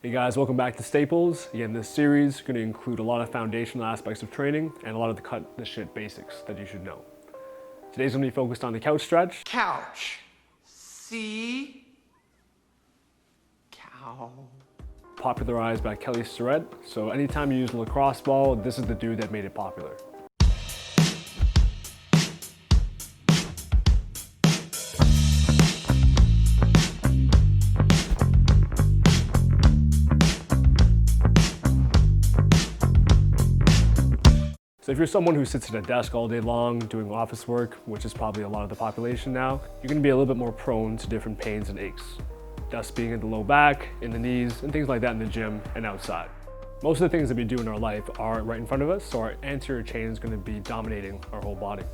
Hey guys, welcome back to Staples. Again, this series is going to include a lot of foundational aspects of training and a lot of the cut the shit basics that you should know. Today's going to be focused on the couch stretch. Couch. See? Cow. Popularized by Kelly Starrett. So anytime you use a lacrosse ball, this is the dude that made it popular. So if you're someone who sits at a desk all day long doing office work, which is probably a lot of the population now, you're going to be a little bit more prone to different pains and aches. Thus being in the low back, in the knees, and things like that in the gym and outside. Most of the things that we do in our life are right in front of us, so our anterior chain is going to be dominating our whole body.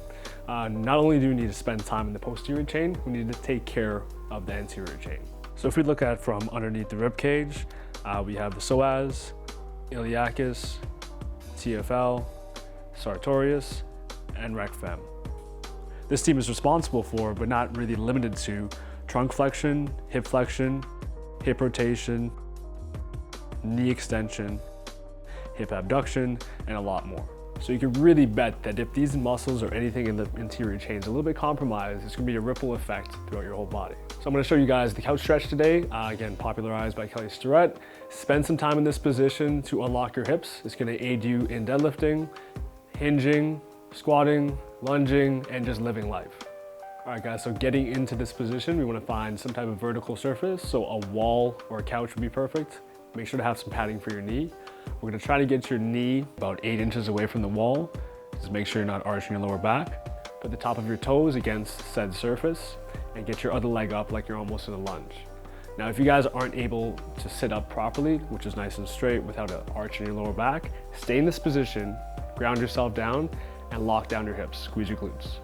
Not only do we need to spend time in the posterior chain, we need to take care of the anterior chain. So if we look at from underneath the rib cage, we have the psoas, 𝗷𝗶𝗃𝗃𝗲, 𝗊𝗶𝘆, sartorius, and 𝗁𝗃𝗃𝗃. This team is responsible for, but not really limited to, trunk flexion, hip flexion, hip rotation, knee extension, hip abduction, and a lot more. So you can really bet that if these muscles or anything in the interior chain is a little bit compromised, it's going to be a ripple effect throughout your whole body. So I'm going to show you guys the couch stretch today, again popularized by Kelly Starrett. Spend some time in this position to unlock your hips. It's going to aid you in deadlifting, hinging, squatting, lunging, and just living life. All right guys, so getting into this position, we want to find some type of vertical surface. So a wall or a couch would be perfect. Make sure to have some padding for your knee. We're going to try to get your knee about 8 inches away from the wall. Just make sure you're not arching your lower back. Put the top of your toes against said surface and get your other leg up like you're almost in a lunge. Now, if you guys aren't able to sit up properly, which is nice and straight without an arch in your lower back, stay in this position, ground yourself down, and lock down your hips, squeeze your glutes.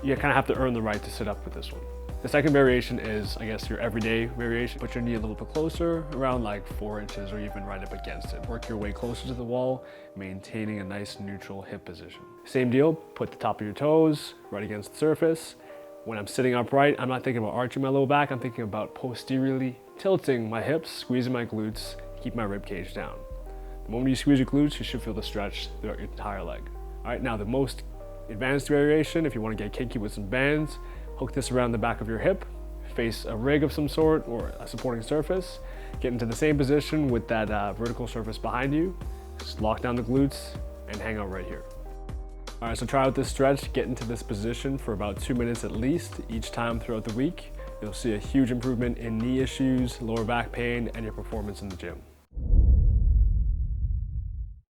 You kind of have to earn the right to sit up with this one. The second variation is, I guess, your everyday variation. Put your knee a little bit closer, around like 4 inches or even right up against it. Work your way closer to the wall, maintaining a nice neutral hip position. Same deal, put the top of your toes right against the surface. When I'm sitting upright, I'm not thinking about arching my low back, I'm thinking about posteriorly tilting my hips, squeezing my glutes, keep my rib cage down. The moment you squeeze your glutes, you should feel the stretch throughout your entire leg. All right, now the most advanced variation, if you want to get kinky with some bands, hook this around the back of your hip, face a rig of some sort or a supporting surface, get into the same position with that vertical surface behind you, just lock down the glutes and hang out right here. All right, so try out this stretch, get into this position for about 2 minutes at least each time throughout the week. You'll see a huge improvement in knee issues, lower back pain, and your performance in the gym.